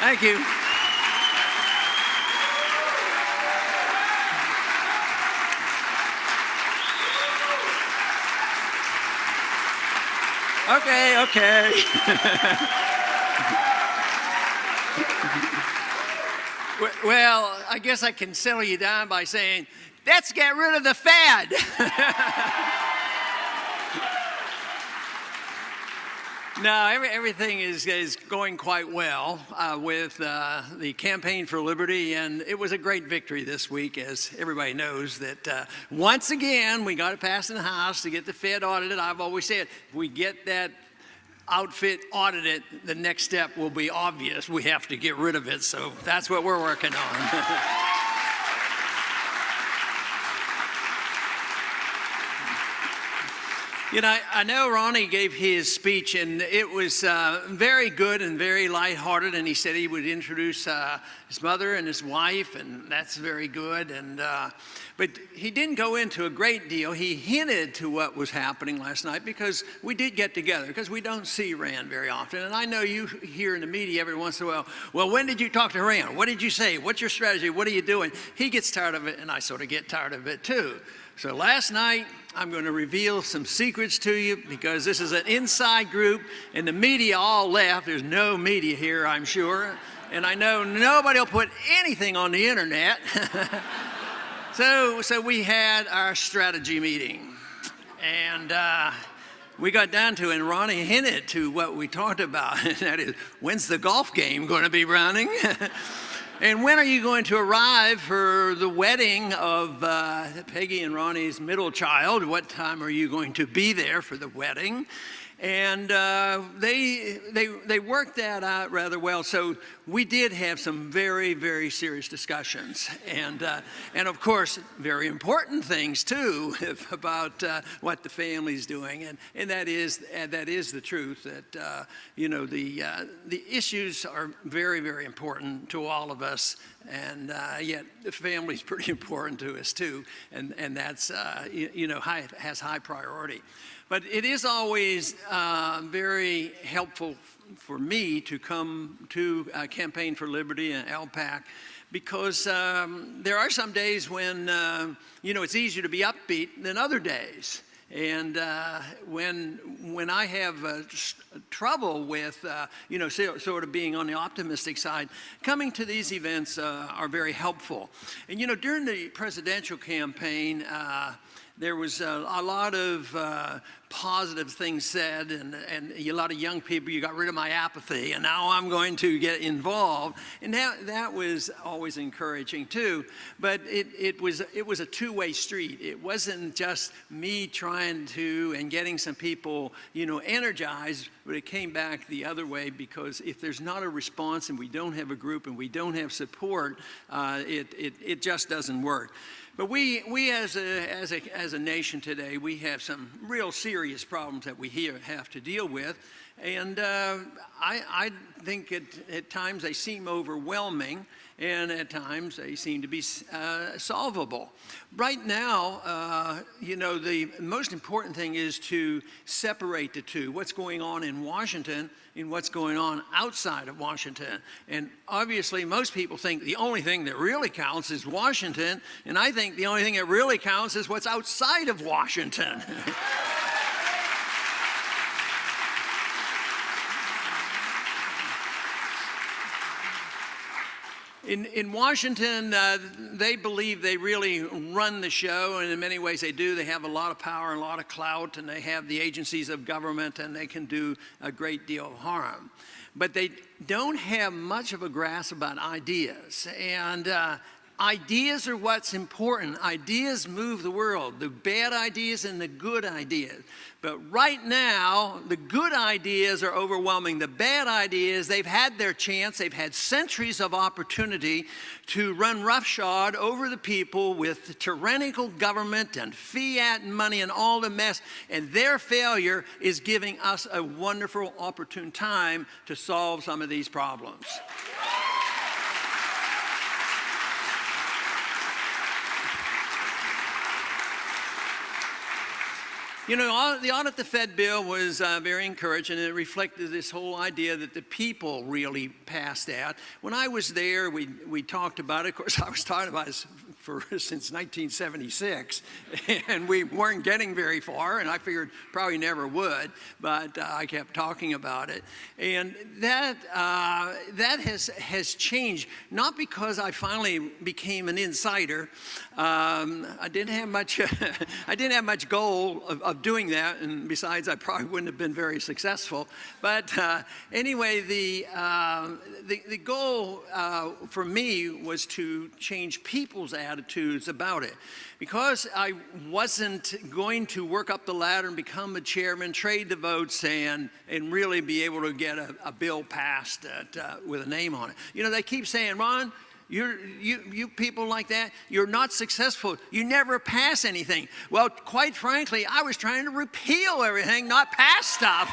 Thank you. Okay. Well, I guess I can settle you down by saying, let's get rid of the Fed. No, everything is going quite well with the Campaign for Liberty, and it was a great victory this week, as everybody knows, that once again, we got it passed in the House to get the Fed audited. I've always said, if we get that outfit audited, the next step will be obvious. We have to get rid of it, so that's what we're working on. You know, I know Ronnie gave his speech, and it was very good and very lighthearted, and he said he would introduce his mother and his wife, and that's very good. But he didn't go into a great deal. He hinted to what was happening last night because we did get together, because we don't see Rand very often. And I know you hear in the media every once in a while, well, when did you talk to Rand? What did you say? What's your strategy? What are you doing? He gets tired of it, and I sort of get tired of it too. So last night, I'm going to reveal some secrets to you, because this is an inside group, and the media all left. There's no media here, I'm sure. And I know nobody will put anything on the internet. So we had our strategy meeting, and we got down to, and Ronnie hinted to what we talked about, and that is, when's the golf game going to be running? And when are you going to arrive for the wedding of Peggy and Ronnie's middle child? What time are you going to be there for the wedding? And they worked that out rather well. So we did have some very, very serious discussions, and of course very important things too about what the family's doing, and that is the truth, that you know, the issues are very, very important to all of us, and yet the family's pretty important to us too, and that's you know, has high priority. But it is always very helpful for me to come to Campaign for Liberty and LPAC, because there are some days when, you know, it's easier to be upbeat than other days. And when I have trouble with, you know, sort of being on the optimistic side, coming to these events are very helpful. And, you know, during the presidential campaign, there was a lot of positive things said, and a lot of young people, you got rid of my apathy, and now I'm going to get involved. And that was always encouraging too. But it was a two-way street. It wasn't just me trying to and getting some people, you know, energized, but it came back the other way, because if there's not a response and we don't have a group and we don't have support, it just doesn't work. But we as a nation today, we have some real serious problems that we here have to deal with, and I think at times they seem overwhelming, and at times they seem to be solvable. Right now, you know, the most important thing is to separate the two, what's going on in Washington and what's going on outside of Washington. And obviously most people think the only thing that really counts is Washington, and I think the only thing that really counts is what's outside of Washington. In Washington, they believe they really run the show, and in many ways they do. They have a lot of power and a lot of clout, and they have the agencies of government, and they can do a great deal of harm. But they don't have much of a grasp about ideas, and ideas are what's important. Ideas move the world, the bad ideas and the good ideas. But right now, the good ideas are overwhelming. The bad ideas, they've had their chance. They've had centuries of opportunity to run roughshod over the people with tyrannical government and fiat money and all the mess. And their failure is giving us a wonderful, opportune time to solve some of these problems. You know, the Audit the Fed bill was very encouraging, and it reflected this whole idea that the people really passed that. When I was there, we talked about it. Of course, I was talking about it since 1976, and we weren't getting very far, and I figured probably never would, but I kept talking about it. And that has changed, not because I finally became an insider. I didn't have much I didn't have much goal of doing that, and besides, I probably wouldn't have been very successful. But anyway, the goal for me was to change people's attitudes about it. Because I wasn't going to work up the ladder and become a chairman, trade the votes, and really be able to get a bill passed with a name on it. You know, they keep saying, Ron, you people like that, you're not successful. You never pass anything. Well, quite frankly, I was trying to repeal everything, not pass stuff.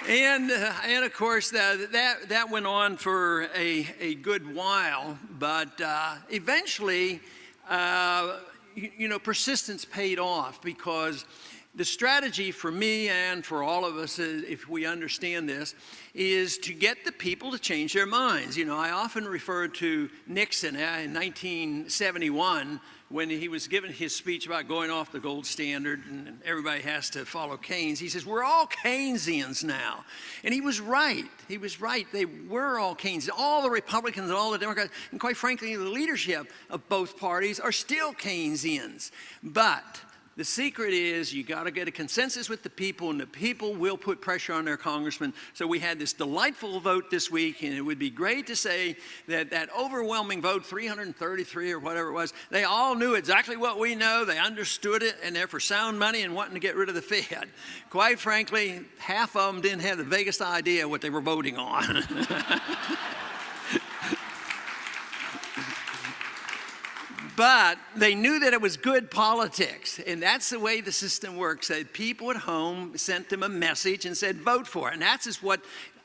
And of course, that went on for a good while, but eventually, you know, persistence paid off, because the strategy for me and for all of us, if we understand this, is to get the people to change their minds. You know, I often refer to Nixon in 1971 when he was giving his speech about going off the gold standard and everybody has to follow Keynes. He says, we're all Keynesians now. And he was right. He was right. They were all Keynesians. All the Republicans and all the Democrats, and quite frankly, the leadership of both parties are still Keynesians. But the secret is you got to get a consensus with the people, and the people will put pressure on their congressman. So we had this delightful vote this week, and it would be great to say that that overwhelming vote, 333 or whatever it was, they all knew exactly what we know. They understood it, and they're for sound money and wanting to get rid of the Fed. Quite frankly, half of them didn't have the vaguest idea what they were voting on. But they knew that it was good politics, and that's the way the system works. That people at home sent them a message and said, vote for it. And that's just what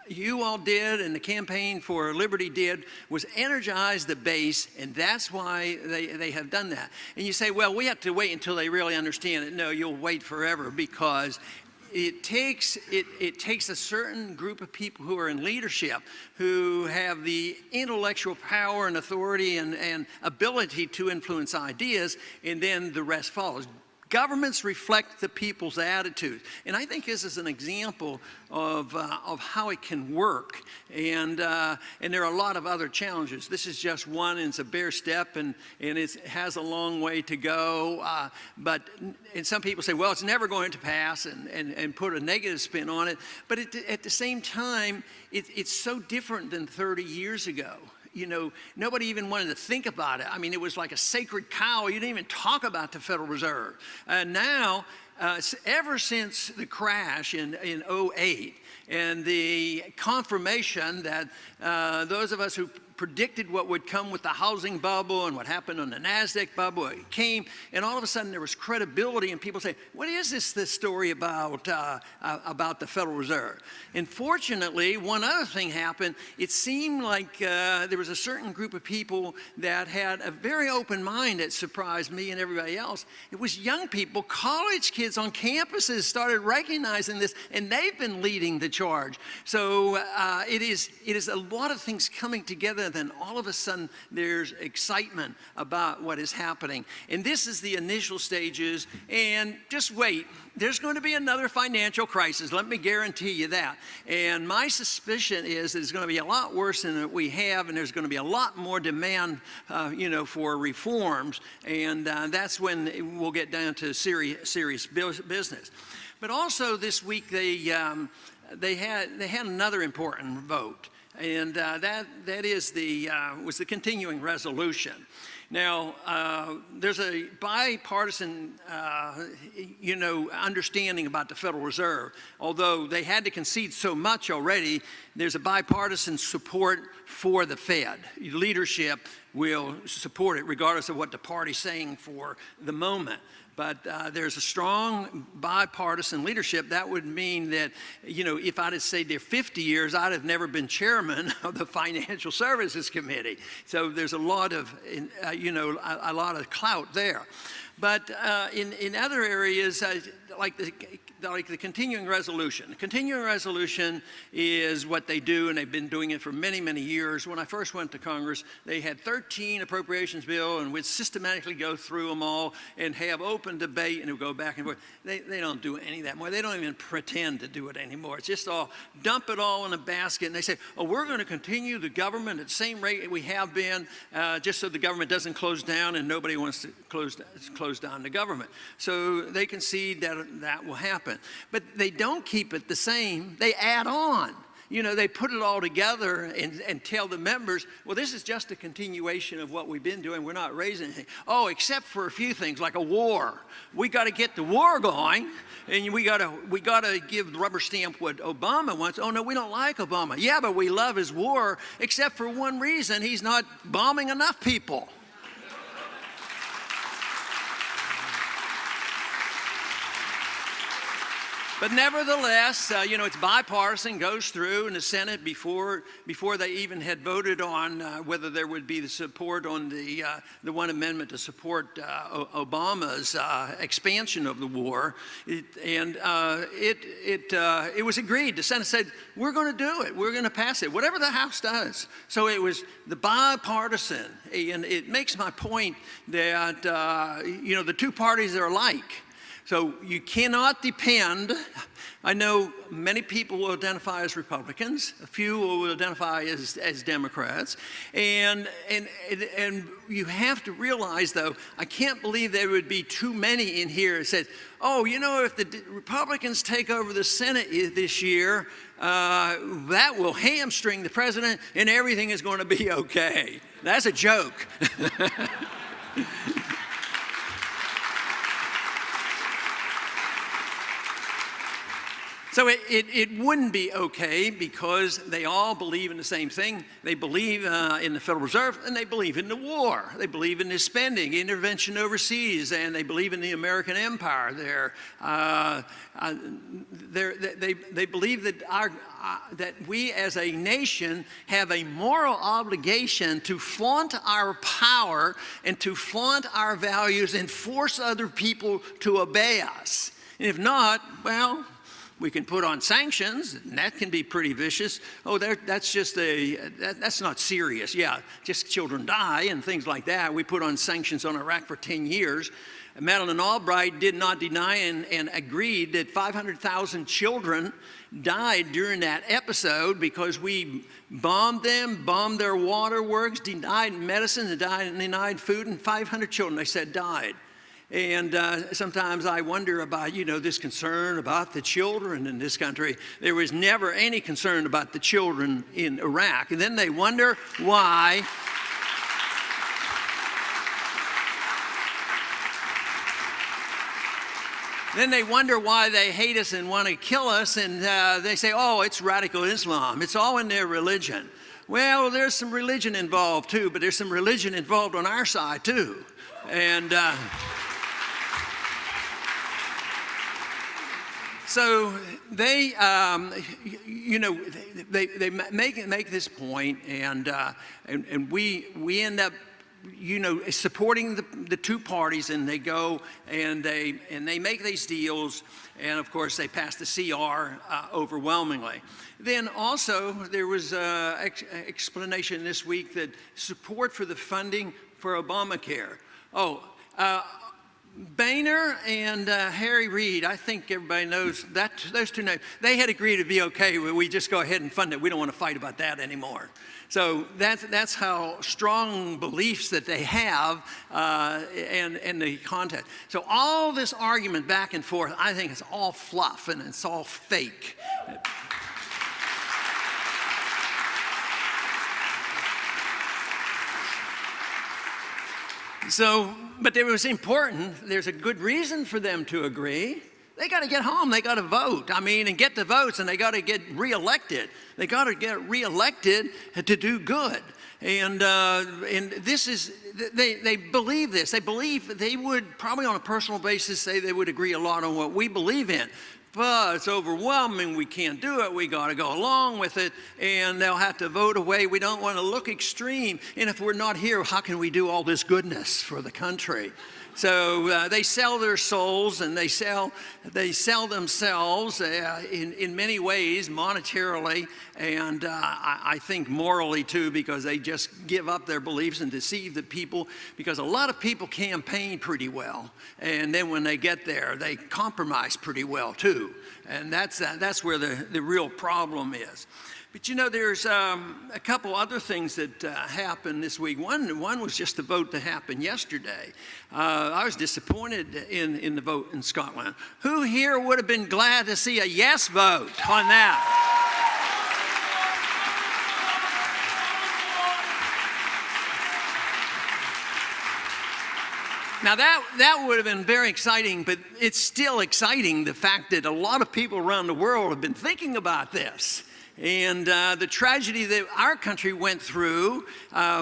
you all did, and the Campaign for Liberty did, was energize the base, and that's why they have done that. And you say, well, we have to wait until they really understand it. No, you'll wait forever, because it takes a certain group of people who are in leadership, who have the intellectual power and authority and ability to influence ideas, and then the rest follows. Governments reflect the people's attitude. And I think this is an example of how it can work. And there are a lot of other challenges. This is just one, and it's a bare step, and it has a long way to go. And some people say, well, it's never going to pass, and put a negative spin on it. But at the same time, it's so different than 30 years ago. You know, nobody even wanted to think about it. I mean, it was like a sacred cow. You didn't even talk about the Federal Reserve. Now, ever since the crash in 2008 and the confirmation that those of us who predicted what would come with the housing bubble and what happened on the NASDAQ bubble, it came, and all of a sudden there was credibility, and people say, what is this story about the Federal Reserve? And fortunately, one other thing happened. It seemed like there was a certain group of people that had a very open mind that surprised me and everybody else. It was young people, college kids on campuses started recognizing this, and they've been leading the charge. So it is a lot of things coming together. Then all of a sudden there's excitement about what is happening. And this is the initial stages, and just wait. There's going to be another financial crisis, let me guarantee you that. And my suspicion is that it's going to be a lot worse than we have, and there's going to be a lot more demand, for reforms, and that's when we'll get down to serious business. But also this week they had another important vote. And that was the continuing resolution. Now, there's a bipartisan, understanding about the Federal Reserve. Although they had to concede so much already, there's a bipartisan support for the Fed leadership will support it regardless of what the party's saying for the moment. But there's a strong bipartisan leadership. That would mean that, you know, if I'd have stayed there 50 years, I'd have never been chairman of the Financial Services Committee. So there's a lot of, you know, a lot of clout there. But in other areas, like the continuing resolution. The continuing resolution is what they do, and they've been doing it for many, many years. When I first went to Congress, they had 13 appropriations bills, and we'd systematically go through them all and have open debate, and it would go back and forth. They don't do any of that more. They don't even pretend to do it anymore. It's just all, dump it all in a basket, and they say, oh, we're going to continue the government at the same rate we have been, just so the government doesn't close down, and nobody wants to close down the government. So they concede that that will happen. But they don't keep it the same. They add on. You know, they put it all together and tell the members, well, this is just a continuation of what we've been doing. We're not raising anything. Oh, except for a few things like a war. We got to get the war going, and we got to give the rubber stamp what Obama wants. Oh, no, we don't like Obama. Yeah, but we love his war, except for one reason. He's not bombing enough people. But nevertheless, you know, it's bipartisan, goes through in the Senate before they even had voted on whether there would be the support on the one amendment to support Obama's expansion of the war. It was agreed. The Senate said, we're going to do it. We're going to pass it, whatever the House does. So it was the bipartisan. And it makes my point that, you know, the two parties are alike. So you cannot depend. I know many people will identify as Republicans, a few will identify as Democrats, and you have to realize, though, I can't believe there would be too many in here that said, oh, you know, if the Republicans take over the Senate this year, that will hamstring the president and everything is going to be okay. That's a joke. So it wouldn't be okay because they all believe in the same thing. They believe in the Federal Reserve, and they believe in the war. They believe in the spending, intervention overseas, and they believe in the American empire. They believe that that we as a nation have a moral obligation to flaunt our power and to flaunt our values and force other people to obey us. And if not, well, we can put on sanctions, and that can be pretty vicious. Oh, that's just that's not serious. Yeah, just children die and things like that. We put on sanctions on Iraq for 10 years. Madeleine Albright did not deny and agreed that 500,000 children died during that episode because we bombed them, bombed their waterworks, denied medicine, denied food, and 500 children, they said, died. And sometimes I wonder about, you know, this concern about the children in this country. There was never any concern about the children in Iraq. And then they wonder why. Then they wonder why they hate us and want to kill us. And they say, oh, it's radical Islam. It's all in their religion. Well, there's some religion involved too, but there's some religion involved on our side too. And so they, you know, they make this point, and we end up, you know, supporting the two parties, and they go and they make these deals, and of course they pass the CR overwhelmingly. Then also there was explanation this week that support for the funding for Obamacare. Oh. Boehner and Harry Reid, I think everybody knows that those two names, they had agreed to be okay. We just go ahead and fund it. We don't want to fight about that anymore. So that's how strong beliefs that they have and the content. So all this argument back and forth, I think it's all fluff and it's all fake. So, but it was important. There's a good reason for them to agree. They got to get home. They got to vote. I mean, and get the votes, and they got to get reelected. They got to get reelected to do good. And this is, they believe this. They believe they would probably on a personal basis say they would agree a lot on what we believe in. But it's overwhelming, we can't do it, we gotta go along with it, and they'll have to vote away. We don't wanna look extreme, and if we're not here, how can we do all this goodness for the country? So they sell their souls and they sell themselves in many ways, monetarily, and I think morally too, because they just give up their beliefs and deceive the people, because a lot of people campaign pretty well, and then when they get there, they compromise pretty well too, and that's where the real problem is. But you know, there's a couple other things that happened this week. One was just the vote that happened yesterday. I was disappointed in the vote in Scotland. Who here would have been glad to see a yes vote on that? Now that would have been very exciting, but it's still exciting, the fact that a lot of people around the world have been thinking about this. And the tragedy that our country went through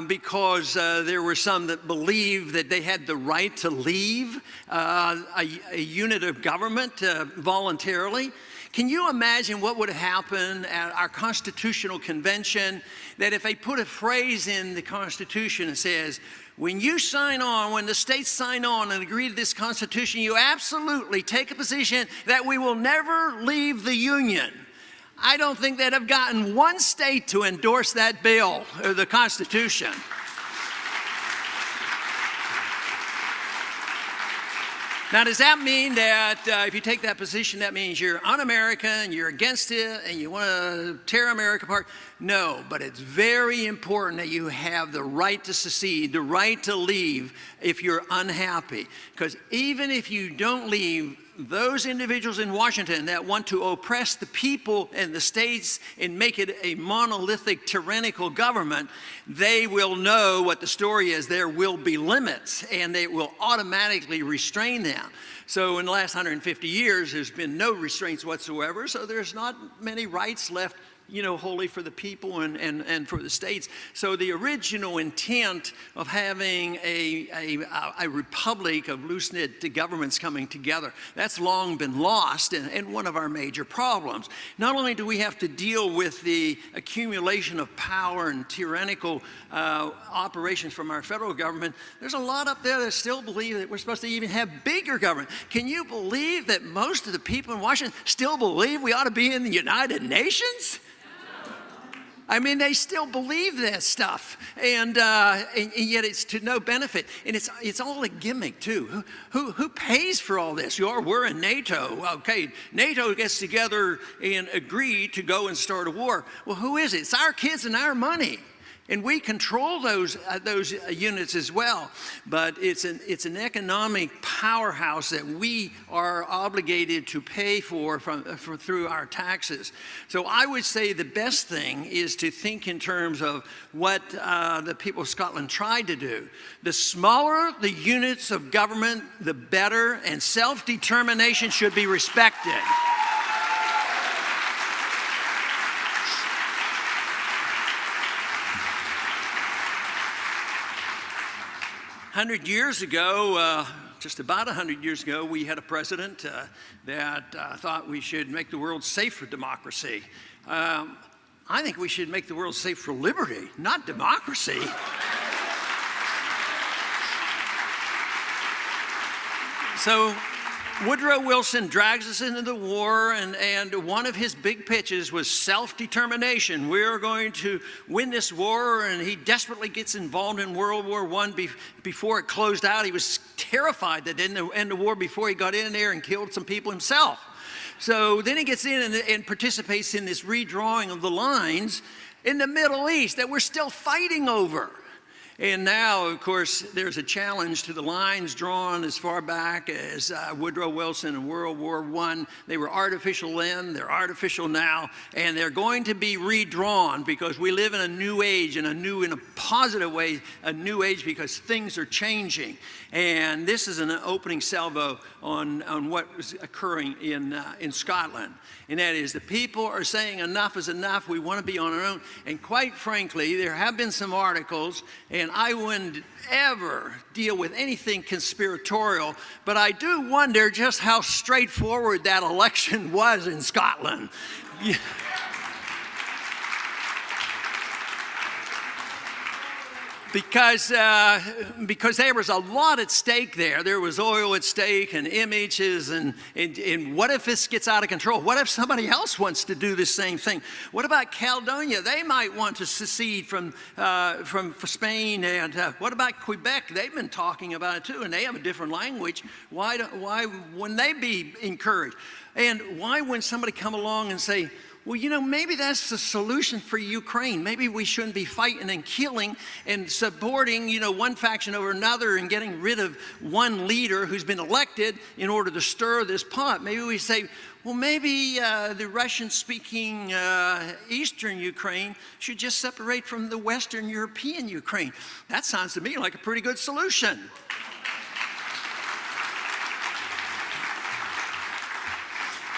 because there were some that believed that they had the right to leave a unit of government voluntarily. Can you imagine what would have happened at our Constitutional Convention, that if they put a phrase in the Constitution that says, when you sign on, when the states sign on and agree to this Constitution, you absolutely take a position that we will never leave the Union. I don't think they'd have gotten one state to endorse that bill or the Constitution. Now, does that mean that if you take that position, that means you're un-American, you're against it, and you want to tear America apart? No, but it's very important that you have the right to secede, the right to leave if you're unhappy. Because even if you don't leave, those individuals in Washington that want to oppress the people and the states and make it a monolithic, tyrannical government, they will know what the story is. There will be limits, and they will automatically restrain them. So in the last 150 years, there's been no restraints whatsoever, so there's not many rights left, you know, wholly for the people and for the states. So the original intent of having a republic of loose-knit governments coming together, that's long been lost and one of our major problems. Not only do we have to deal with the accumulation of power and tyrannical operations from our federal government, there's a lot up there that still believe that we're supposed to even have bigger government. Can you believe that most of the people in Washington still believe we ought to be in the United Nations? I mean, they still believe that stuff, and yet it's to no benefit, and it's all a gimmick too. Who pays for all this? We're in NATO. Okay, NATO gets together and agree to go and start a war. Well, who is it? It's our kids and our money. And we control those units as well, but it's an economic powerhouse that we are obligated to pay for through our taxes. So I would say the best thing is to think in terms of what the people of Scotland tried to do. The smaller the units of government, the better, and self-determination should be respected. 100 years ago, just about 100 years ago, we had a president that thought we should make the world safe for democracy. I think we should make the world safe for liberty, not democracy. So Woodrow Wilson drags us into the war, and one of his big pitches was self-determination. We're going to win this war, and he desperately gets involved in World War I before it closed out. He was terrified that they didn't end the war before he got in there and killed some people himself. So then he gets in and participates in this redrawing of the lines in the Middle East that we're still fighting over. And now, of course, there's a challenge to the lines drawn as far back as Woodrow Wilson in World War I. They were artificial then, they're artificial now, and they're going to be redrawn because we live in a new age, in a positive way, a new age because things are changing. And this is an opening salvo on what is occurring in Scotland. And that is, the people are saying enough is enough, we want to be on our own. And quite frankly, there have been some articles, and I wouldn't ever deal with anything conspiratorial, but I do wonder just how straightforward that election was in Scotland. Because there was a lot at stake there. There was oil at stake and images and what if this gets out of control? What if somebody else wants to do the same thing? What about Caledonia? They might want to secede from Spain. And what about Quebec? They've been talking about it too, and they have a different language. Why wouldn't they be encouraged? And why wouldn't somebody come along and say, well, you know, maybe that's the solution for Ukraine. Maybe we shouldn't be fighting and killing and supporting, you know, one faction over another and getting rid of one leader who's been elected in order to stir this pot. Maybe we say, well, maybe the Russian-speaking Eastern Ukraine should just separate from the Western European Ukraine. That sounds to me like a pretty good solution.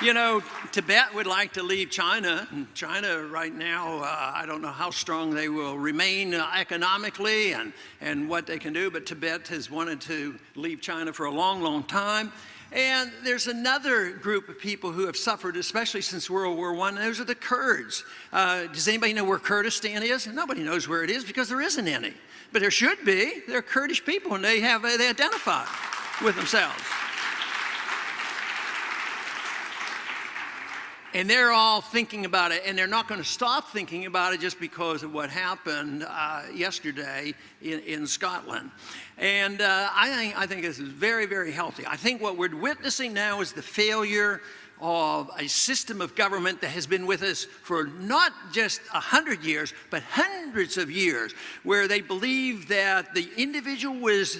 You know, Tibet would like to leave China, and China right now, I don't know how strong they will remain economically and what they can do, but Tibet has wanted to leave China for a long, long time. And there's another group of people who have suffered, especially since World War I, and those are the Kurds. Does anybody know where Kurdistan is? Nobody knows where it is because there isn't any. But there should be. They're Kurdish people, and they identify with themselves. And they're all thinking about it, and they're not going to stop thinking about it just because of what happened yesterday in Scotland. And I think this is very, very healthy. I think what we're witnessing now is the failure of a system of government that has been with us for not just 100 years, but hundreds of years, where they believe that the individual was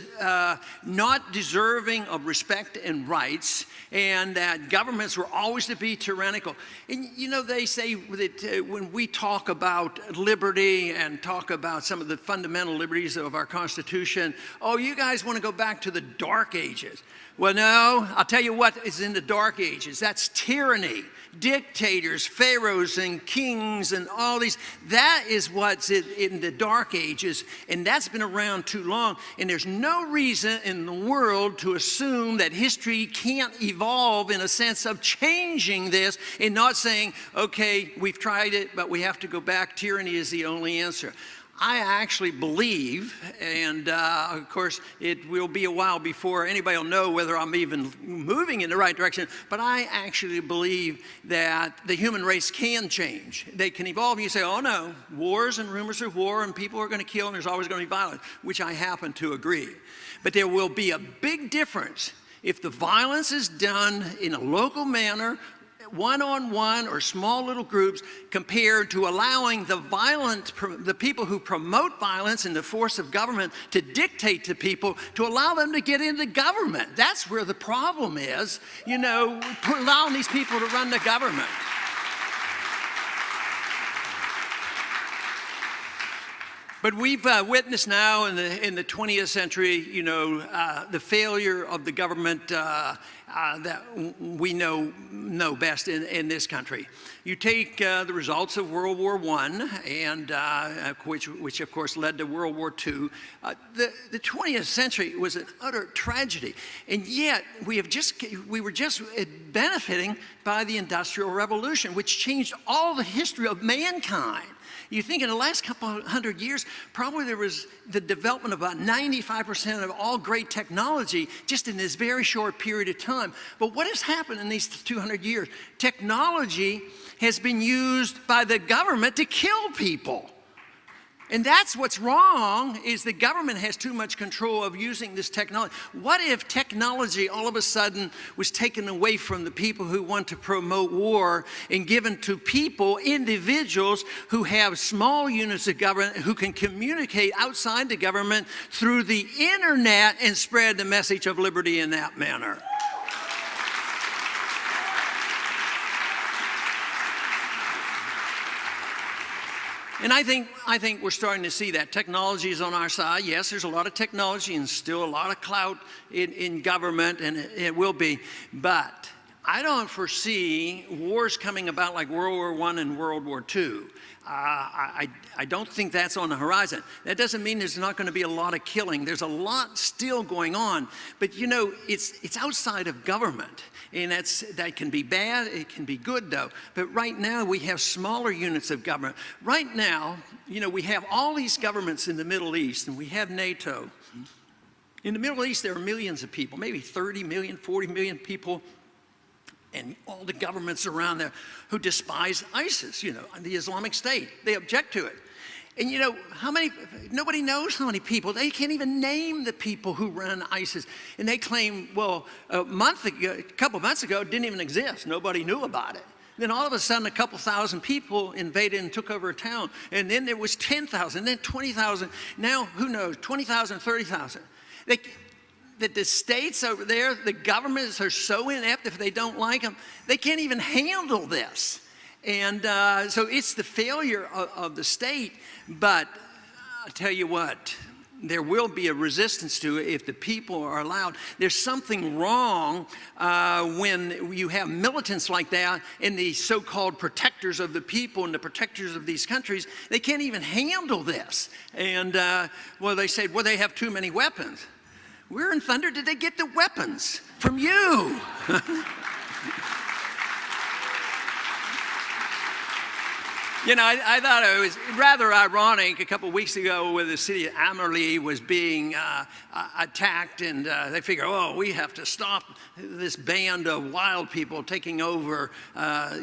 not deserving of respect and rights, and that governments were always to be tyrannical. And you know, they say that when we talk about liberty and talk about some of the fundamental liberties of our Constitution, oh, you guys want to go back to the Dark Ages. Well, no, I'll tell you what is in the Dark Ages. That's tyranny, dictators, pharaohs and kings and all these. That is what's in the Dark Ages, and that's been around too long. And there's no reason in the world to assume that history can't evolve in a sense of changing this and not saying, okay, we've tried it, but we have to go back. Tyranny is the only answer. I actually believe, and of course it will be a while before anybody will know whether I'm even moving in the right direction, but I actually believe that the human race can change. They can evolve. You say, oh no, wars and rumors of war and people are going to kill and there's always going to be violence, which I happen to agree. But there will be a big difference if the violence is done in a local manner, one-on-one or small little groups, compared to allowing the people who promote violence and the force of government to dictate to people, to allow them to get into government. That's where the problem is, you know, allowing these people to run the government. But we've witnessed now in the 20th century, you know, the failure of the government that we know best in this country. You take the results of World War I, and which of course led to World War II. The 20th century was an utter tragedy, and yet we were just benefiting by the Industrial Revolution, which changed all the history of mankind. You think in the last couple hundred years, probably there was the development of about 95% of all great technology just in this very short period of time. But what has happened in these 200 years? Technology has been used by the government to kill people. And that's what's wrong, is the government has too much control of using this technology. What if technology all of a sudden was taken away from the people who want to promote war and given to people, individuals who have small units of government who can communicate outside the government through the internet and spread the message of liberty in that manner? And I think we're starting to see that. Technology is on our side. Yes, there's a lot of technology and still a lot of clout in government, and it will be. But I don't foresee wars coming about like World War I and World War II. I don't think that's on the horizon. That doesn't mean there's not going to be a lot of killing. There's a lot still going on. But you know, it's outside of government. And that can be bad, it can be good though. But right now we have smaller units of government. Right now, you know, we have all these governments in the Middle East, and we have NATO. In the Middle East there are millions of people, maybe 30 million, 40 million people, and all the governments around there who despise ISIS, you know, the Islamic State. They object to it. And you know, nobody knows how many people. They can't even name the people who run ISIS. And they claim, well, a couple months ago, it didn't even exist. Nobody knew about it. Then all of a sudden, a couple thousand people invaded and took over a town. And then there was 10,000, then 20,000. Now, who knows, 20,000, 30,000. The states over there, the governments are so inept, if they don't like them, they can't even handle this. And so it's the failure of the state. But I'll tell you what, there will be a resistance to it if the people are allowed. There's something wrong when you have militants like that and the so-called protectors of the people and the protectors of these countries. They can't even handle this. And well, they said, well, they have too many weapons. Where in thunder did they get the weapons? From you. You know, I thought it was rather ironic a couple of weeks ago when the city of Amerly was being attacked, and they figure, oh, we have to stop this band of wild people taking over,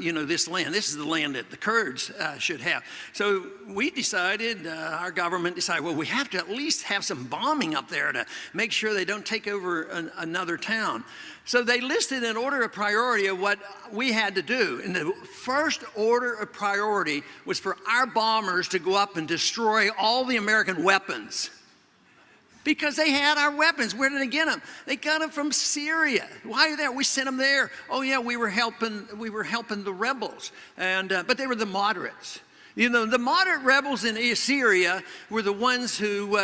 you know, this land. This is the land that the Kurds should have. So we decided, our government decided, well, we have to at least have some bombing up there to make sure they don't take over another town. So they listed an order of priority of what we had to do. And the first order of priority was for our bombers to go up and destroy all the American weapons. Because they had our weapons. Where did they get them? They got them from Syria. Why are they? We sent them there. Oh yeah, we were helping the rebels. And but they were the moderates. You know, the moderate rebels in Syria were the ones who,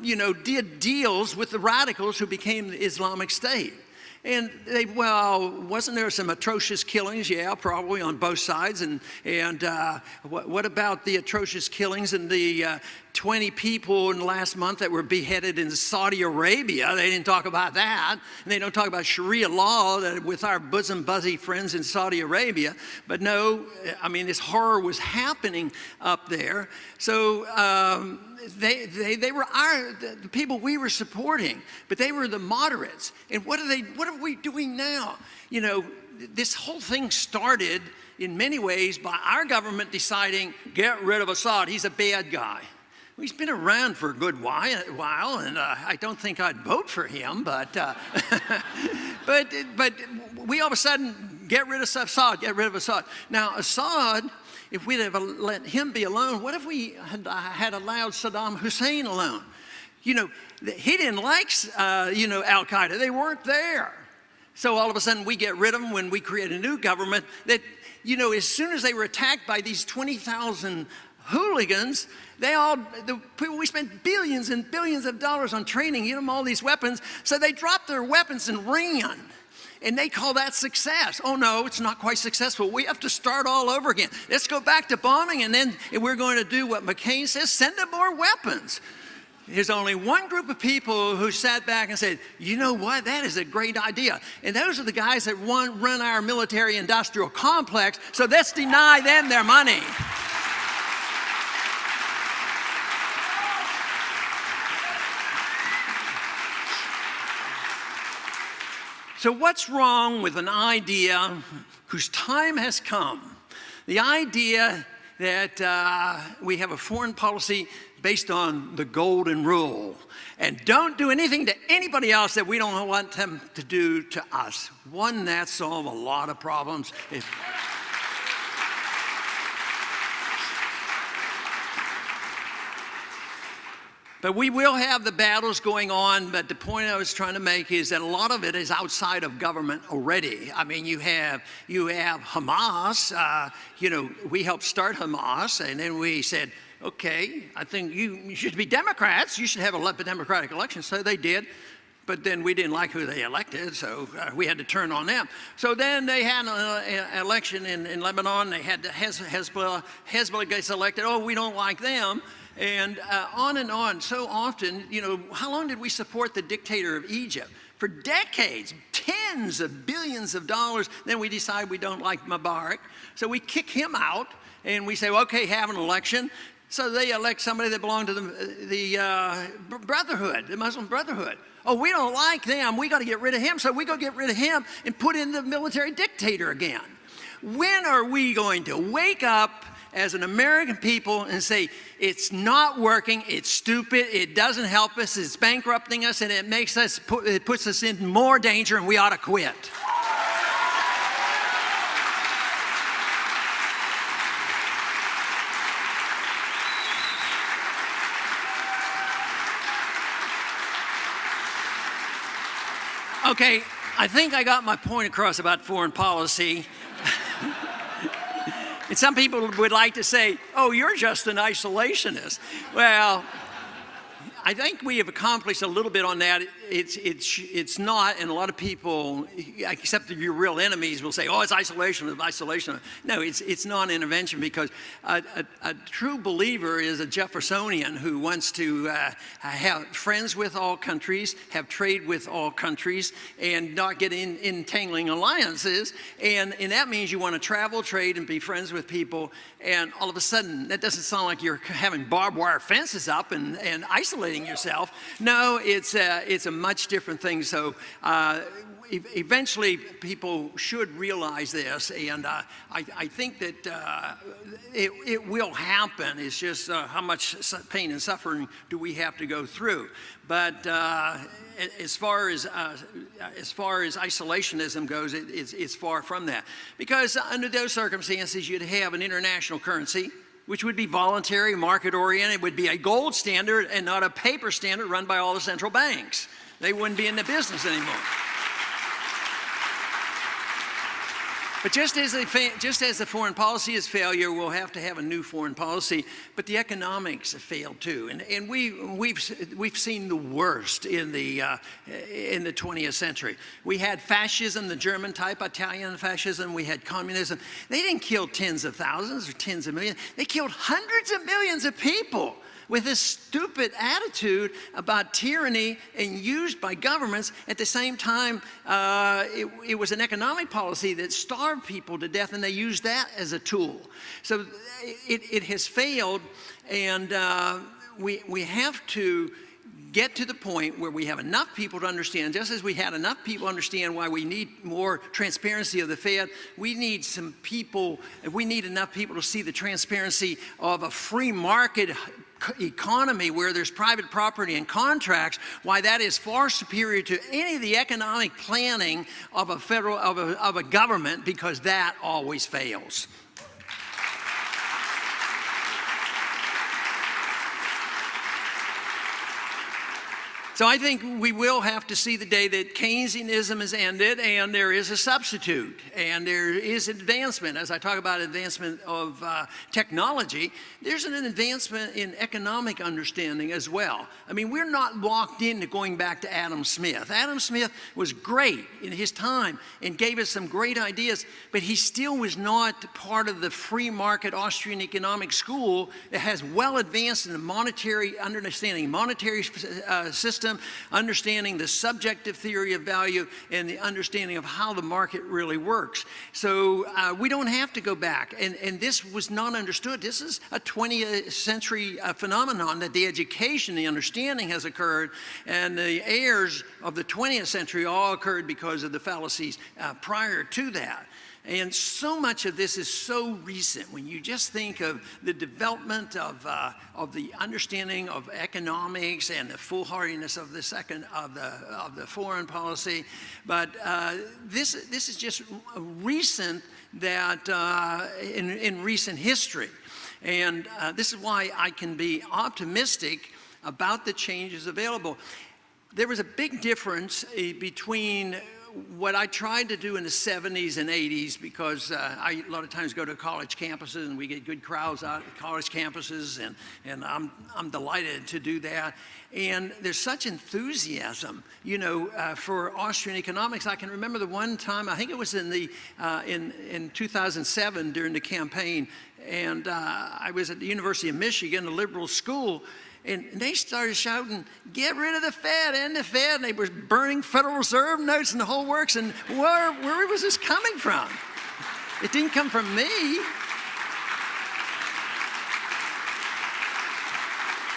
you know, did deals with the radicals who became the Islamic State. And they, well, wasn't there some atrocious killings? Yeah, probably on both sides. And what about the atrocious killings and the 20 people in the last month that were beheaded in Saudi Arabia? They didn't talk about that. And they don't talk about Sharia law with our bosom buddy friends in Saudi Arabia. But no, I mean, this horror was happening up there. So they were the people we were supporting, but they were the moderates. And what are we doing now? You know, this whole thing started in many ways by our government deciding, get rid of Assad, he's a bad guy. Well, he's been around for a good while, and I don't think I'd vote for him, but but we all of a sudden get rid of Assad, get rid of Assad. Now Assad, if we'd have let him be alone, what if we had allowed Saddam Hussein alone? You know, he didn't like, you know, Al-Qaeda. They weren't there. So all of a sudden we get rid of them when we create a new government that, you know, as soon as they were attacked by these 20,000 hooligans, the people, we spent billions and billions of dollars on training, getting them all these weapons, so they dropped their weapons and ran. And they call that success. Oh no, it's not quite successful. We have to start all over again. Let's go back to bombing, and then we're going to do what McCain says, send them more weapons. There's only one group of people who sat back and said, you know what, that is a great idea. And those are the guys that run our military industrial complex, so let's deny them their money. So what's wrong with an idea whose time has come? The idea that we have a foreign policy based on the golden rule. And don't do anything to anybody else that we don't want them to do to us. Wouldn't that solve a lot of problems? But we will have the battles going on, but the point I was trying to make is that a lot of it is outside of government already. I mean, you have Hamas, we helped start Hamas, and then we said, okay, I think you should be Democrats, you should have a democratic election, so they did. But then we didn't like who they elected, so we had to turn on them. So then they had an election in Lebanon. They had Hezbollah. Hezbollah gets elected. Oh, we don't like them. And on and on. So often, how long did we support the dictator of Egypt? For decades, tens of billions of dollars. Then we decide we don't like Mubarak. So we kick him out, and we say, well, okay, have an election. So they elect somebody that belonged to the Brotherhood, the Muslim Brotherhood. Oh, we don't like them. We got to get rid of him. So we go get rid of him and put in the military dictator again. When are we going to wake up as an American people and say, it's not working, it's stupid, it doesn't help us, it's bankrupting us, and it puts us in more danger, and we ought to quit? Okay, I think I got my point across about foreign policy. And some people would like to say, oh, you're just an isolationist. Well, I think we have accomplished a little bit on that. It's not, and a lot of people, except your real enemies, will say, oh, it's isolation. No, it's non-intervention, because a true believer is a Jeffersonian who wants to have friends with all countries, have trade with all countries, and not get in entangling alliances. And that means you want to travel, trade, and be friends with people. And all of a sudden, that doesn't sound like you're having barbed wire fences up and isolating yourself. No, it's a much different thing. So eventually people should realize this, and I think that it will happen. It's just how much pain and suffering do we have to go through. But as far as isolationism goes, it's far from that. Because under those circumstances, you'd have an international currency, which would be voluntary, market-oriented. It would be a gold standard and not a paper standard run by all the central banks. They wouldn't be in the business anymore. But just as the foreign policy is failure, we'll have to have a new foreign policy. But the economics have failed too, and we've seen the worst in the 20th century. We had fascism, the German type, Italian fascism. We had communism. They didn't kill tens of thousands or tens of millions. They killed hundreds of millions of people with this stupid attitude about tyranny and used by governments. At the same time, it was an economic policy that starved people to death, and they used that as a tool. So it has failed, and we have to get to the point where we have enough people to understand, just as we had enough people understand why we need more transparency of the Fed, we need enough people to see the transparency of a free market economy where there's private property and contracts, why that is far superior to any of the economic planning of a government, because that always fails. So I think we will have to see the day that Keynesianism is ended and there is a substitute and there is advancement. As I talk about advancement of technology, there's an advancement in economic understanding as well. I mean, we're not locked into going back to Adam Smith. Adam Smith was great in his time and gave us some great ideas, but he still was not part of the free market Austrian economic school that has well advanced in the monetary understanding, monetary system, understanding the subjective theory of value, and the understanding of how the market really works. So we don't have to go back. And this was not understood. This is a 20th century phenomenon, that the education, the understanding has occurred, and the errors of the 20th century all occurred because of the fallacies prior to that. And so much of this is so recent. When you just think of the development of the understanding of economics and the foolhardiness of the foreign policy, but this is just recent that in recent history, and this is why I can be optimistic about the changes available. There was a big difference between what I tried to do in the 70s and 80s, because I a lot of times go to college campuses and we get good crowds out at college campuses, and I'm delighted to do that. And there's such enthusiasm, you know, for Austrian economics. I can remember the one time, I think it was in 2007 during the campaign, and I was at the University of Michigan, a liberal school, and they started shouting, "Get rid of the Fed, end the Fed," and they were burning Federal Reserve notes and the whole works. And where was this coming from? It didn't come from me.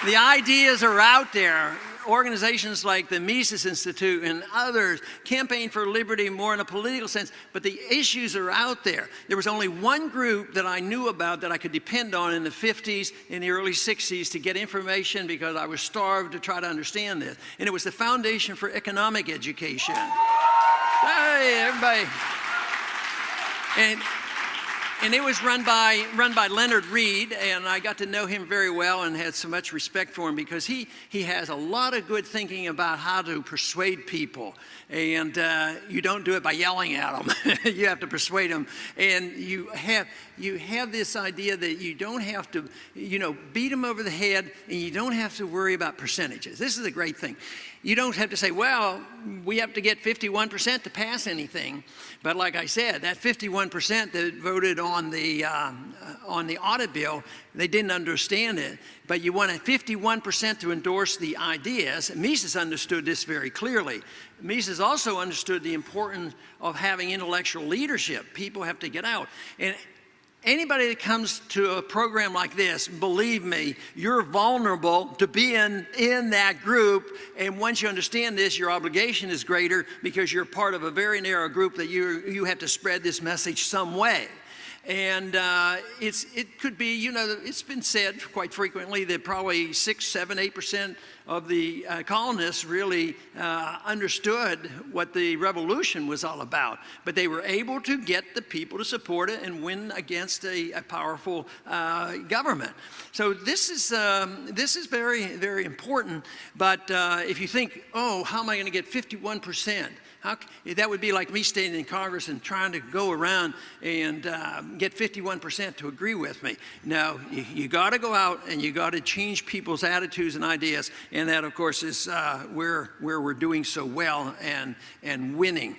The ideas are out there. Organizations like the Mises Institute and others campaign for liberty more in a political sense, but the issues are out there. There was only one group that I knew about that I could depend on in the 50s, in the early 60s to get information, because I was starved to try to understand this, and it was the Foundation for Economic Education. Hey, everybody. And it was run by Leonard Reed, and I got to know him very well and had so much respect for him, because he has a lot of good thinking about how to persuade people. And you don't do it by yelling at them. You have to persuade them. And you have this idea that you don't have to, you know, beat them over the head, and you don't have to worry about percentages. This is a great thing. You don't have to say, well, we have to get 51% to pass anything. But like I said, that 51% that voted on the audit bill, they didn't understand it. But you wanted 51% to endorse the ideas. Mises understood this very clearly. Mises also understood the importance of having intellectual leadership. People have to get out. And anybody that comes to a program like this, believe me, you're vulnerable to be in that group. And once you understand this, your obligation is greater, because you're part of a very narrow group that you have to spread this message some way. And it could be, you know, it's been said quite frequently that probably 6, 7, 8% of the colonists really understood what the revolution was all about. But they were able to get the people to support it and win against a powerful government. So this is very, very important. But if you think, oh, how am I going to get 51%? That would be like me standing in Congress and trying to go around and get 51% to agree with me. No, you got to go out and you got to change people's attitudes and ideas, and that, of course, is where we're doing so well and winning.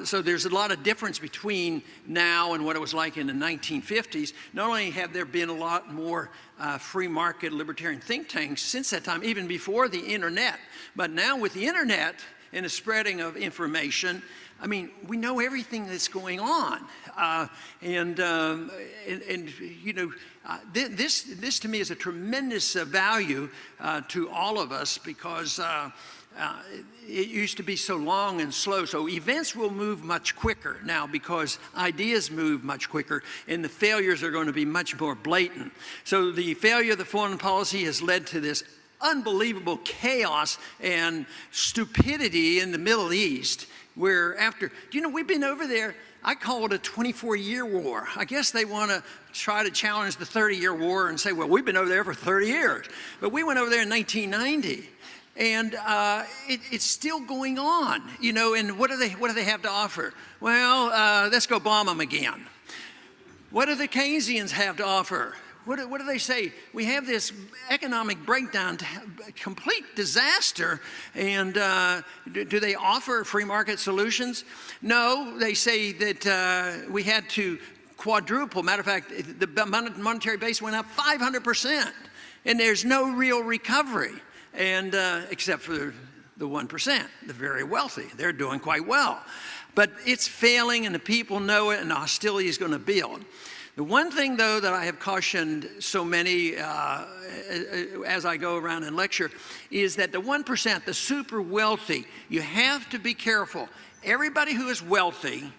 So there's a lot of difference between now and what it was like in the 1950s. Not only have there been a lot more free market libertarian think tanks since that time, even before the internet, but now with the internet and the spreading of information, I mean, we know everything that's going on. And you know, this to me is a tremendous value to all of us, because it used to be so long and slow. So events will move much quicker now, because ideas move much quicker, and the failures are going to be much more blatant. So the failure of the foreign policy has led to this unbelievable chaos and stupidity in the Middle East, where do you know, we've been over there, I call it a 24-year war. I guess they want to try to challenge the 30-year war and say, well, we've been over there for 30 years. But we went over there in 1990. And it's still going on, you know, and what do they have to offer? Well, let's go bomb them again. What do the Keynesians have to offer? What do they say? We have this economic breakdown, complete disaster, and do they offer free market solutions? No, they say that we had to quadruple. Matter of fact, the monetary base went up 500%, and there's no real recovery, and except for the 1%, the very wealthy. They're doing quite well. But it's failing, and the people know it, and the hostility is going to build. The one thing, though, that I have cautioned so many as I go around and lecture is that the 1%, the super wealthy, you have to be careful. Everybody who is wealthy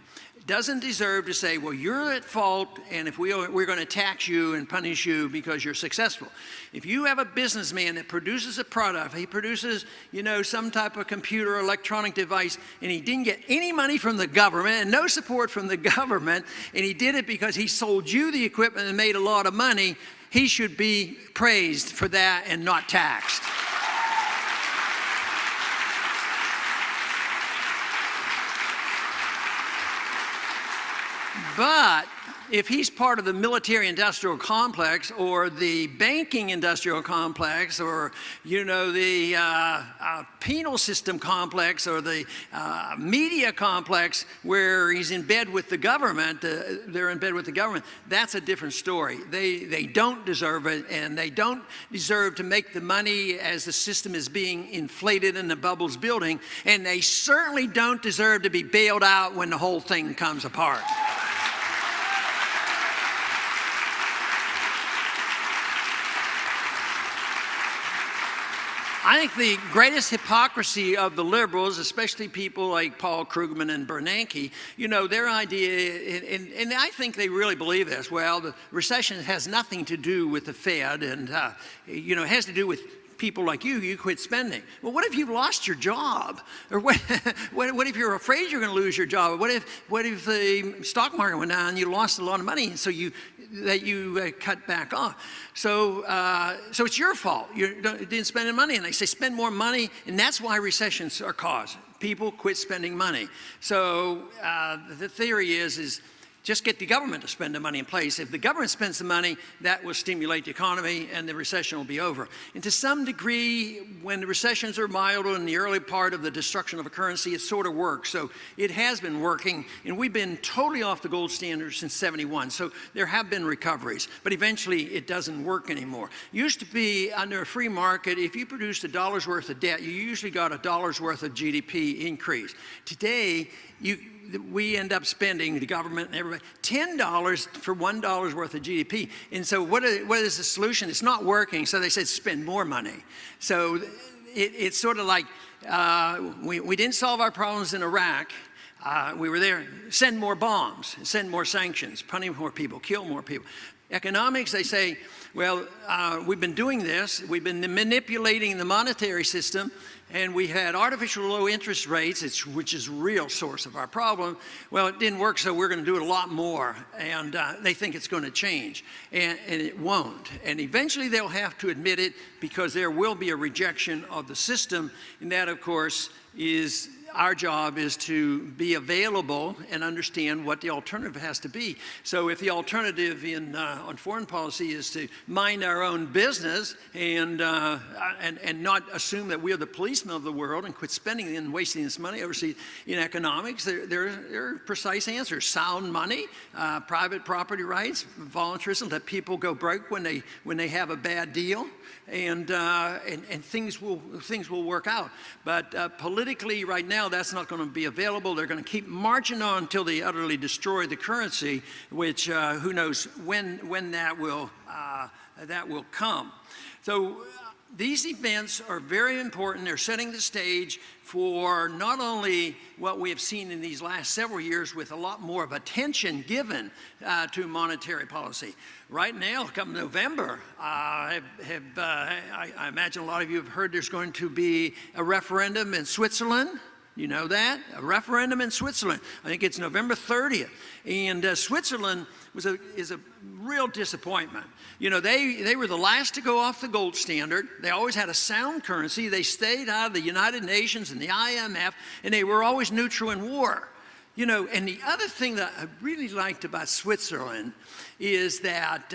doesn't deserve to say, well, you're at fault, and if we're going to tax you and punish you because you're successful. If you have a businessman that produces a product, he produces, some type of computer or electronic device, and he didn't get any money from the government and no support from the government, and he did it because he sold you the equipment and made a lot of money, he should be praised for that and not taxed. But if he's part of the military-industrial complex or the banking-industrial complex or, the penal system complex or the media complex where he's in bed with the government, they're in bed with the government, that's a different story. They don't deserve it, and they don't deserve to make the money as the system is being inflated and the bubble's building, and they certainly don't deserve to be bailed out when the whole thing comes apart. I think the greatest hypocrisy of the liberals, especially people like Paul Krugman and Bernanke, their idea, and I think they really believe this, well, the recession has nothing to do with the Fed, and it has to do with people like you quit spending. Well, what if you've lost your job? Or what if you're afraid you're going to lose your job? What if the stock market went down and you lost a lot of money, and so you cut back off? So it's your fault. You didn't spend any money, and they say spend more money, and that's why recessions are caused. People quit spending money. So the theory is just get the government to spend the money in place. If the government spends the money, that will stimulate the economy and the recession will be over. And to some degree, when the recessions are milder in the early part of the destruction of a currency, it sort of works. So it has been working, and we've been totally off the gold standard since '71. So there have been recoveries, but eventually it doesn't work anymore. Used to be under a free market, if you produced $1 worth of debt, you usually got $1 worth of GDP increase. Today, we end up spending, the government and everybody, $10 for $1 worth of GDP. And so what is the solution? It's not working, so they said spend more money. So it's sort of like we didn't solve our problems in Iraq. We were there, send more bombs, send more sanctions, punish more people, kill more people. Economics, they say, well, we've been doing this, we've been manipulating the monetary system, and we had artificial low interest rates, which is a real source of our problem. Well, it didn't work, so we're going to do it a lot more, and they think it's going to change, and it won't. And eventually they'll have to admit it because there will be a rejection of the system, and that, of course, is our job is to be available and understand what the alternative has to be. So if the alternative on foreign policy is to mind our own business and not assume that we are the policemen of the world and quit spending and wasting this money overseas in economics, there are precise answers. Sound money, private property rights, voluntarism, let people go broke when they have a bad deal, and things will work out. But politically right now, that's not going to be available. They're going to keep marching on until they utterly destroy the currency, which who knows when that will come. So these events are very important. They're setting the stage for not only what we have seen in these last several years with a lot more of attention given to monetary policy. Right now, come November, I imagine a lot of you have heard there's going to be a referendum in Switzerland. You know that? A referendum in Switzerland. I think it's November 30th. And Switzerland is a real disappointment. They were the last to go off the gold standard. They always had a sound currency. They stayed out of the United Nations and the IMF, and they were always neutral in war. And the other thing that I really liked about Switzerland is that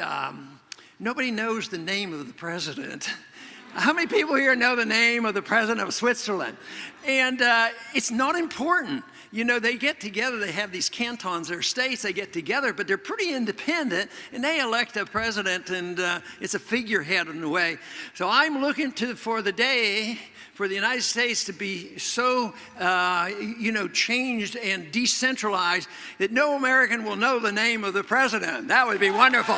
nobody knows the name of the president. How many people here know the name of the president of Switzerland? And it's not important. They get together, they have these cantons or states, they get together, but they're pretty independent, and they elect a president, and it's a figurehead in a way. So I'm looking for the day for the United States to be so, changed and decentralized that no American will know the name of the president. That would be wonderful.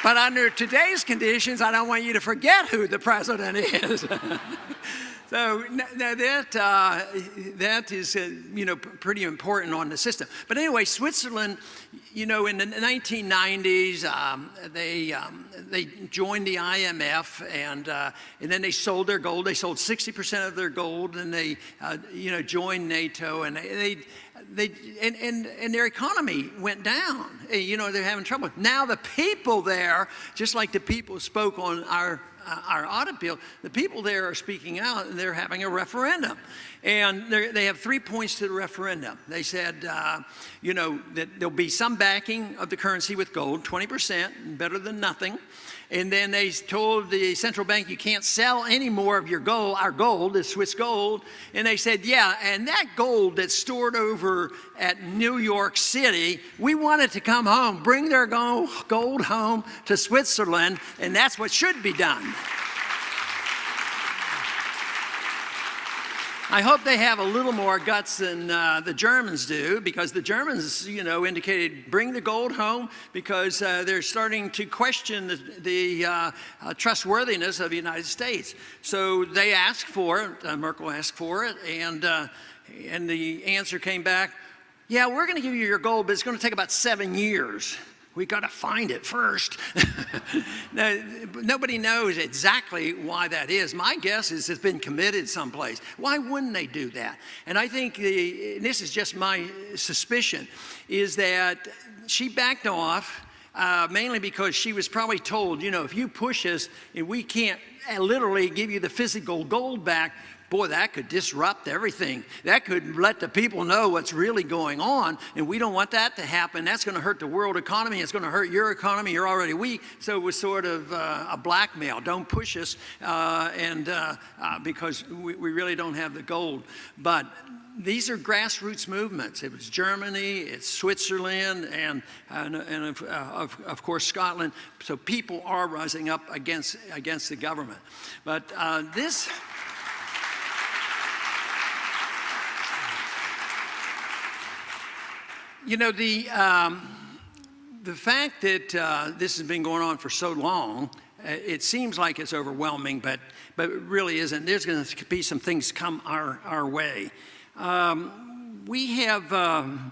But under today's conditions, I don't want you to forget who the president is. So that is, pretty important on the system. But anyway, Switzerland, in the 1990s, they joined the IMF, and then they sold their gold. They sold 60% of their gold, and they, joined NATO, and and their economy went down. They're having trouble. Now the people there, just like the people who spoke on our audit bill, the people there are speaking out, and they're having a referendum. And they have 3 points to the referendum. They said, that there'll be some backing of the currency with gold, 20%, better than nothing. And then they told the central bank, you can't sell any more of your gold, our gold, the Swiss gold. And they said, yeah, and that gold that's stored over at New York City, we want it to come home, bring their gold home to Switzerland, and that's what should be done. I hope they have a little more guts than the Germans do, because the Germans, indicated bring the gold home, because they're starting to question the trustworthiness of the United States. So they asked for it, Merkel asked for it, and the answer came back, yeah, we're going to give you your gold, but it's going to take about 7 years. We got to find it first. Now, nobody knows exactly why that is. My guess is it's been committed someplace. Why wouldn't they do that? And I think, and this is just my suspicion, is that she backed off mainly because she was probably told, if you push us and we can't literally give you the physical gold back, boy, that could disrupt everything. That could let the people know what's really going on, and we don't want that to happen. That's going to hurt the world economy. It's going to hurt your economy. You're already weak. So it was sort of a blackmail. Don't push us, because we really don't have the gold. But these are grassroots movements. It was Germany, it's Switzerland, and of course Scotland. So people are rising up against the government. But this. The fact that this has been going on for so long, it seems like it's overwhelming, but it really isn't. There's going to be some things come our way. We have I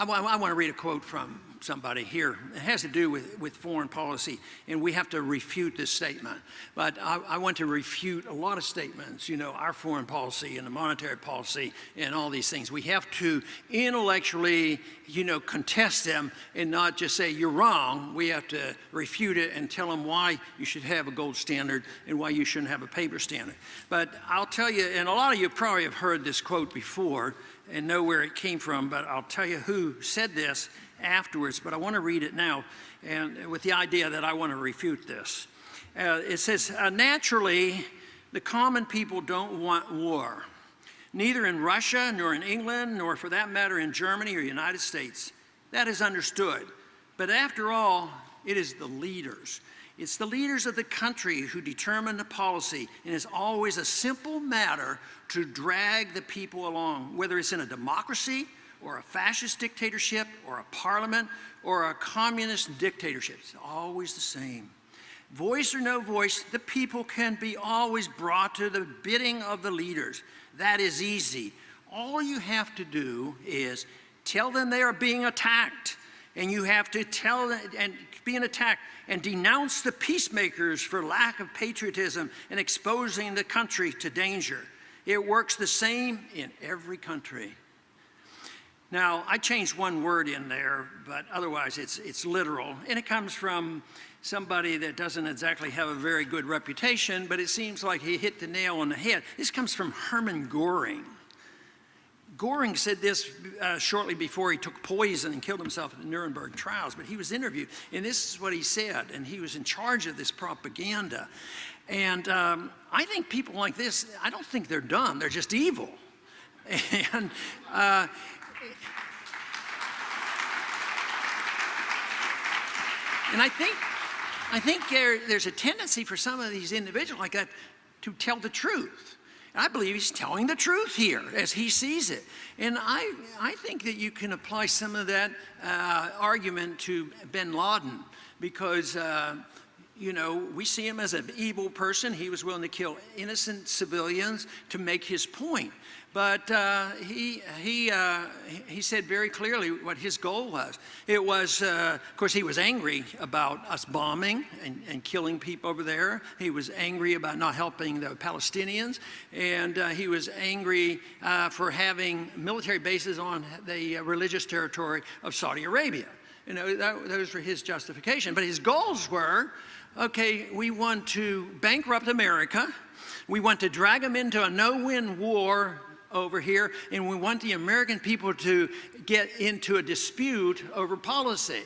want to read a quote from somebody here. It has to do with foreign policy, and we have to refute this statement. But I want to refute a lot of statements, our foreign policy and the monetary policy and all these things. We have to intellectually, contest them and not just say you're wrong. We have to refute it and tell them why you should have a gold standard and why you shouldn't have a paper standard. But I'll tell you, and a lot of you probably have heard this quote before and know where it came from, but I'll tell you who said this afterwards, but I want to read it now, and with the idea that I want to refute this. It says, naturally, the common people don't want war, neither in Russia, nor in England, nor for that matter in Germany or United States. That is understood. But after all, it is the leaders. It's the leaders of the country who determine the policy, and it's always a simple matter to drag the people along, whether it's in a democracy, or a fascist dictatorship, or a parliament, or a communist dictatorship. It's always the same. Voice or no voice, the people can be always brought to the bidding of the leaders. That is easy. All you have to do is tell them they are being attacked, and you have to tell them and being attacked and denounce the peacemakers for lack of patriotism and exposing the country to danger. It works the same in every country. Now, I changed one word in there, but otherwise it's literal. And it comes from somebody that doesn't exactly have a very good reputation, but it seems like he hit the nail on the head. This comes from Hermann Göring. Göring said this shortly before he took poison and killed himself at the Nuremberg trials, but he was interviewed, and this is what he said, and he was in charge of this propaganda. And I think people like this, I don't think they're dumb, they're just evil. And And I think there's a tendency for some of these individuals like that to tell the truth. I believe he's telling the truth here as he sees it. And I think that you can apply some of that argument to bin Laden because, you know, we see him as an evil person. He was willing to kill innocent civilians to make his point. But he said very clearly what his goal was. It was, of course, he was angry about us bombing and killing people over there. He was angry about not helping the Palestinians. And he was angry for having military bases on the religious territory of Saudi Arabia. You know, those were his justification. But his goals were, okay, we want to bankrupt America. We want to drag them into a no-win war over here, and we want the American people to get into a dispute over policy.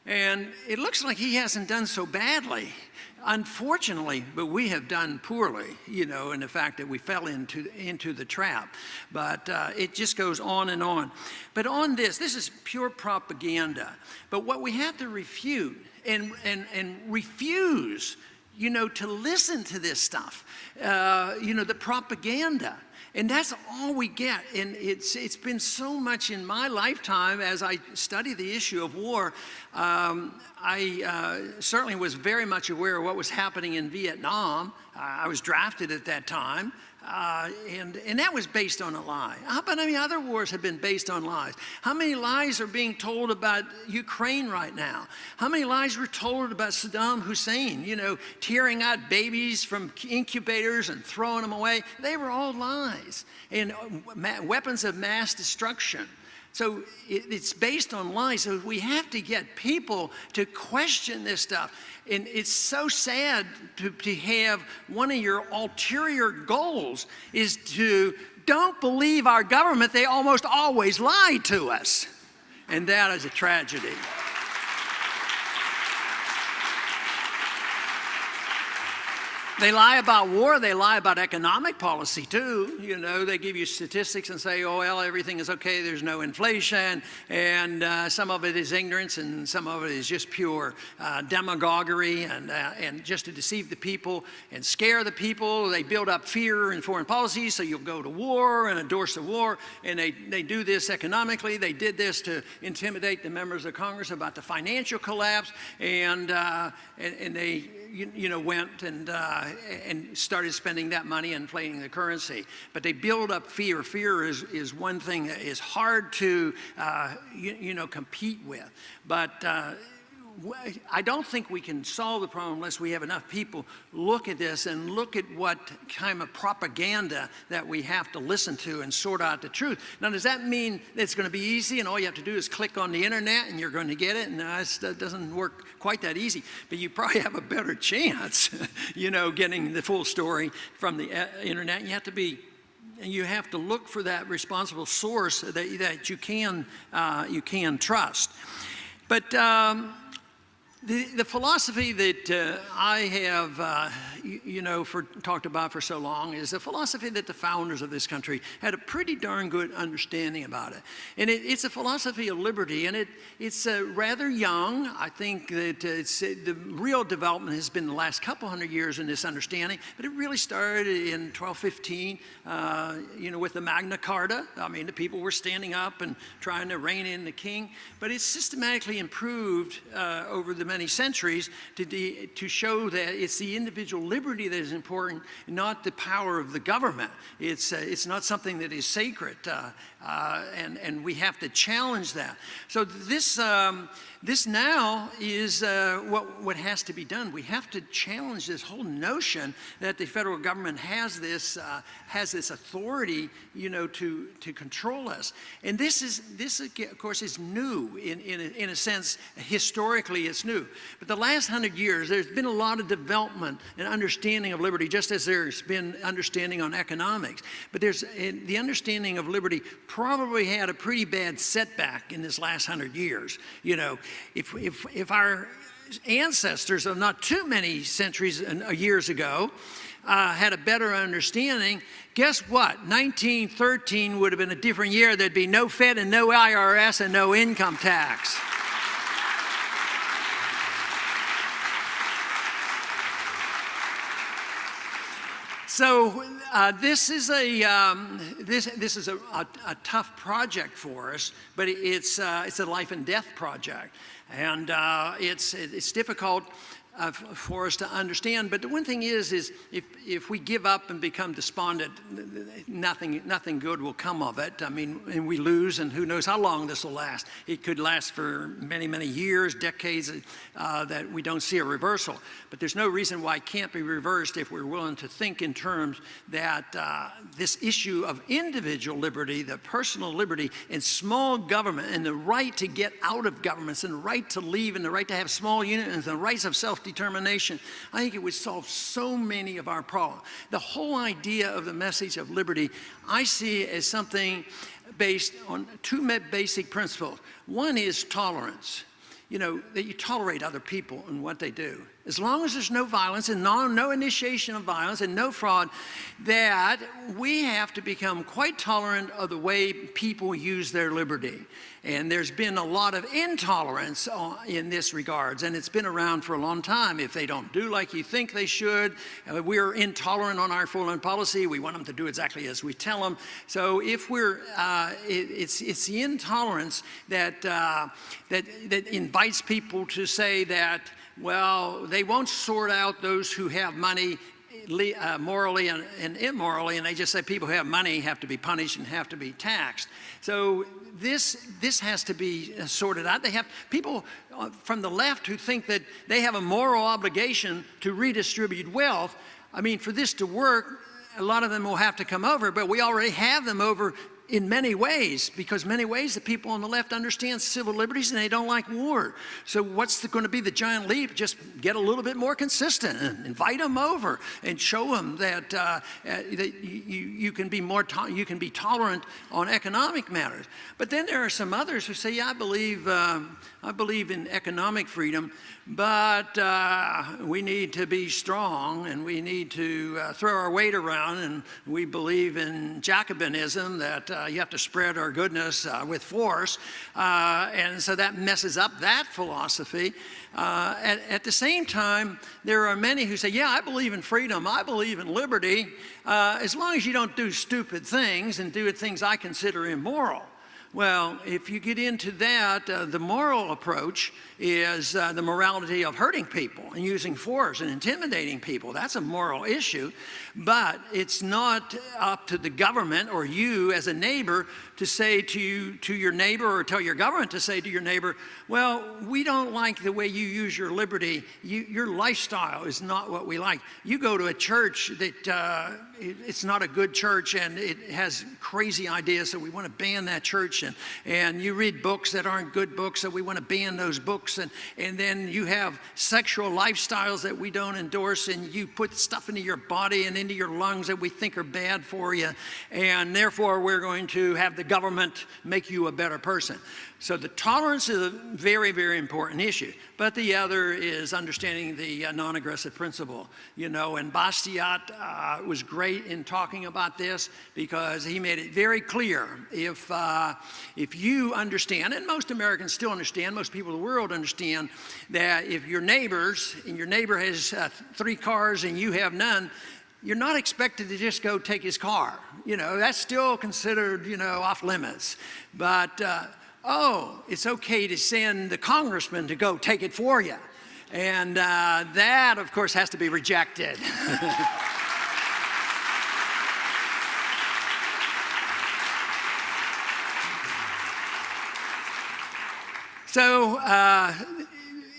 And it looks like he hasn't done so badly, unfortunately, but we have done poorly, you know, in the fact that we fell into the trap. But it just goes on and on. But on this is pure propaganda. But what we have to refute and refuse, you know, to listen to this stuff, you know, the propaganda. And that's all we get. And it's been so much in my lifetime as I study the issue of war. I certainly was very much aware of what was happening in Vietnam. I was drafted at that time. And that was based on a lie. How many other wars have been based on lies? How many lies are being told about Ukraine right now? How many lies were told about Saddam Hussein, you know, tearing out babies from incubators and throwing them away? They were all lies and weapons of mass destruction. So it's based on lies. So we have to get people to question this stuff. And it's so sad to have one of your ulterior goals is to don't believe our government. They almost always lie to us. And that is a tragedy. They lie about war, they lie about economic policy too. You know, they give you statistics and say, oh, well, everything is okay, there's no inflation, and some of it is ignorance and some of it is just pure demagoguery and just to deceive the people and scare the people. They build up fear in foreign policy, so you'll go to war and endorse the war, and they do this economically. They did this to intimidate the members of Congress about the financial collapse, and they you know, went and started spending that money, inflating the currency. But they build up fear. Fear is one thing that is hard to, you know, compete with. But I don't think we can solve the problem unless we have enough people look at this and look at what kind of propaganda that we have to listen to and sort out the truth. Now, does that mean that it's going to be easy and all you have to do is click on the internet and you're going to get it? And that doesn't work quite that easy. But you probably have a better chance, you know, getting the full story from the internet. You have to look for that responsible source that you can trust. But the philosophy that I have, you know, talked about for so long is the philosophy that the founders of this country had a pretty darn good understanding about it. And it's a philosophy of liberty, and it's rather young. I think that the real development has been the last couple hundred years in this understanding, but it really started in 1215, you know, with the Magna Carta. I mean, the people were standing up and trying to rein in the king, but it's systematically improved over the many centuries to show that it's the individual liberty that is important, not the power of the government. It's not something that is sacred, and we have to challenge that. So this now is what has to be done. We have to challenge this whole notion that the federal government has this authority, you know, to control us. And this of course is new in a sense. Historically, it's new. But the last 100 years, there's been a lot of development and understanding of liberty, just as there's been understanding on economics. But the understanding of liberty probably had a pretty bad setback in this last 100 years. You know, if our ancestors of not too many centuries years ago had a better understanding, guess what? 1913 would have been a different year. There'd be no Fed and no IRS and no income tax. So this is a tough project for us, but it's a life and death project, and it's difficult for us to understand. But the one thing is if we give up and become despondent, nothing good will come of it. I mean, and we lose, and who knows how long this will last. It could last for many, many years, decades, that we don't see a reversal. But there's no reason why it can't be reversed if we're willing to think in terms that this issue of individual liberty, the personal liberty, and small government, and the right to get out of governments, and the right to leave, and the right to have small units, and the rights of self-determination, I think it would solve so many of our problems. The whole idea of the message of liberty, I see as something based on two basic principles. One is tolerance. You know, that you tolerate other people and what they do. As long as there's no violence and no initiation of violence and no fraud, that we have to become quite tolerant of the way people use their liberty. And there's been a lot of intolerance in this regards, and it's been around for a long time. If they don't do like you think they should, we're intolerant on our foreign policy. We want them to do exactly as we tell them. So if we're, it's the intolerance that invites people to say that, well, they won't sort out those who have money morally and immorally, and they just say people who have money have to be punished and have to be taxed. So this has to be sorted out. They have people from the left who think that they have a moral obligation to redistribute wealth. I mean, for this to work, a lot of them will have to come over, but we already have them over in many ways, because many ways the people on the left understand civil liberties and they don't like war. So what's going to be the giant leap? Just get a little bit more consistent and invite them over and show them that, that you can be more you can be tolerant on economic matters. But then there are some others who say, yeah, I believe in economic freedom, but we need to be strong and we need to throw our weight around, and we believe in Jacobinism, that you have to spread our goodness with force, and so that messes up that philosophy. At the same time, there are many who say, yeah, I believe in freedom, I believe in liberty, as long as you don't do stupid things and do things I consider immoral. Well, if you get into that, the moral approach is the morality of hurting people and using force and intimidating people. That's a moral issue, but it's not up to the government or you as a neighbor to say to your neighbor, or tell your government to say to your neighbor, well, we don't like the way you use your liberty. Your lifestyle is not what we like. You go to a church that it's not a good church and it has crazy ideas, so we want to ban that church. And you read books that aren't good books, so we want to ban those books. And then you have sexual lifestyles that we don't endorse, and you put stuff into your body and into your lungs that we think are bad for you. And therefore, we're going to have the government make you a better person. So the tolerance is a very, very important issue. But the other is understanding the non-aggressive principle. You know, and Bastiat was great in talking about this, because he made it very clear. If you understand, and most Americans still understand, most people in the world understand, that if your neighbors, and your neighbor has 3 cars and you have none, you're not expected to just go take his car. You know, that's still considered, you know, off limits. But, oh, it's okay to send the congressman to go take it for you. And that, of course, has to be rejected. So,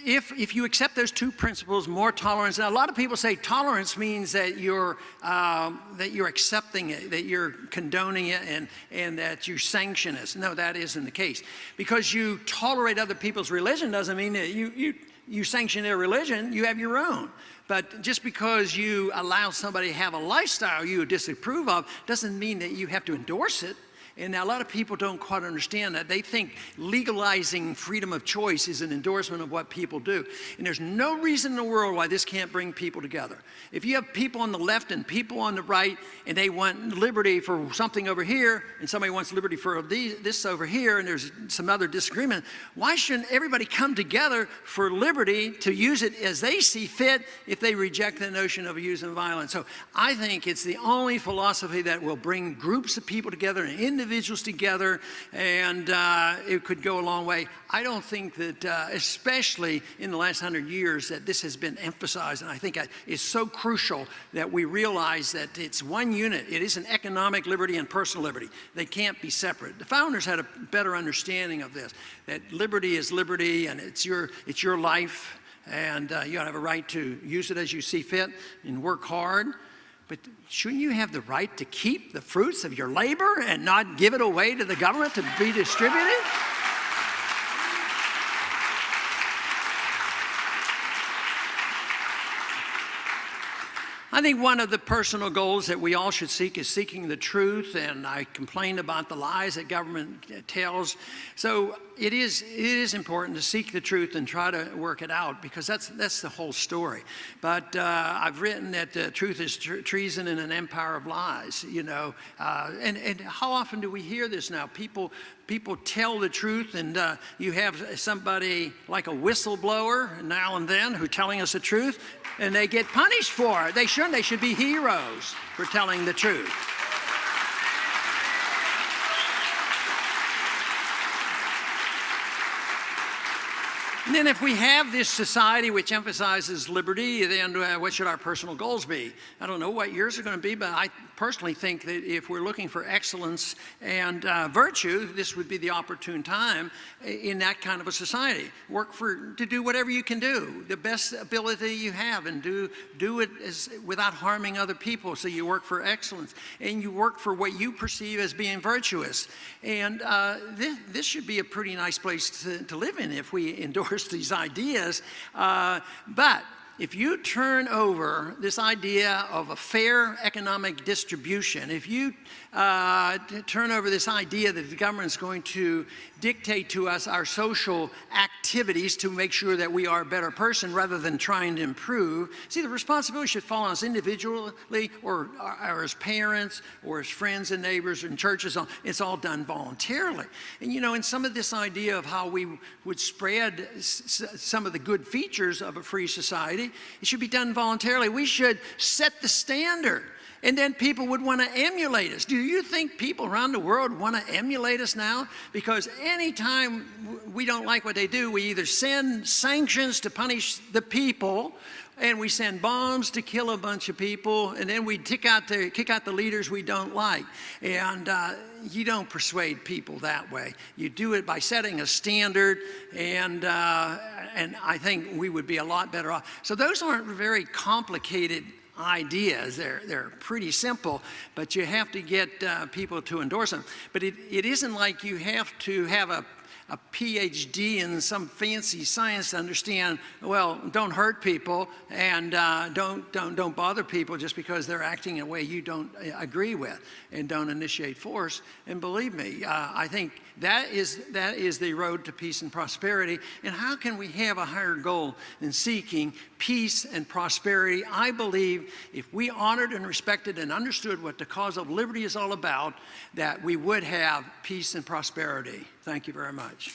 if you accept those 2 principles, more tolerance, and a lot of people say tolerance means that you're accepting it, that you're condoning it, and that you sanction it. No, that isn't the case. Because you tolerate other people's religion doesn't mean that you sanction their religion. You have your own. But just because you allow somebody to have a lifestyle you disapprove of doesn't mean that you have to endorse it. And a lot of people don't quite understand that. They think legalizing freedom of choice is an endorsement of what people do. And there's no reason in the world why this can't bring people together. If you have people on the left and people on the right, and they want liberty for something over here, and somebody wants liberty for this over here, and there's some other disagreement, why shouldn't everybody come together for liberty to use it as they see fit if they reject the notion of using violence? So I think it's the only philosophy that will bring groups of people together and individuals together, and it could go a long way. I don't think that, especially in the last 100 years, that this has been emphasized, and I think it's so crucial that we realize that it's one unit. It is an economic liberty and personal liberty. They can't be separate. The founders had a better understanding of this, that liberty is liberty, and it's your life, and you have a right to use it as you see fit and work hard. But shouldn't you have the right to keep the fruits of your labor and not give it away to the government to be distributed? I think one of the personal goals that we all should seek is seeking the truth, and I complain about the lies that government tells. So it is important to seek the truth and try to work it out, because that's the whole story. But I've written that truth is treason in an empire of lies, you know. And how often do we hear this now? People tell the truth, and you have somebody like a whistleblower now and then who's telling us the truth, and they get punished for it. They shouldn't. They should be heroes for telling the truth. And then if we have this society which emphasizes liberty, then what should our personal goals be? I don't know what yours are going to be, but I personally think that if we're looking for excellence and virtue, this would be the opportune time in that kind of a society. Work to do whatever you can do, the best ability you have, and do it without harming other people. So you work for excellence, and you work for what you perceive as being virtuous. And this should be a pretty nice place to live in if we endorse these ideas. But if you turn over this idea of a fair economic distribution, if you turn over this idea that the government is going to dictate to us our social activities to make sure that we are a better person rather than trying to improve, see, the responsibility should fall on us individually or as parents or as friends and neighbors and churches. It's all done voluntarily. And you know, in some of this idea of how we would spread some of the good features of a free society, it should be done voluntarily. We should set the standard, and then people would want to emulate us. Do you think people around the world want to emulate us now? Because anytime we don't like what they do, we either send sanctions to punish the people, and we send bombs to kill a bunch of people, and then we kick out the leaders we don't like. And you don't persuade people that way. You do it by setting a standard, and I think we would be a lot better off. So those aren't very complicated ideas. They're pretty simple, but you have to get people to endorse them. But it isn't like you have to have a PhD in some fancy science to understand, well, don't hurt people and don't bother people just because they're acting in a way you don't agree with, and don't initiate force. And believe me, I think that is the road to peace and prosperity. And how can we have a higher goal than seeking peace and prosperity? I believe if we honored and respected and understood what the cause of liberty is all about, that we would have peace and prosperity. Thank you very much.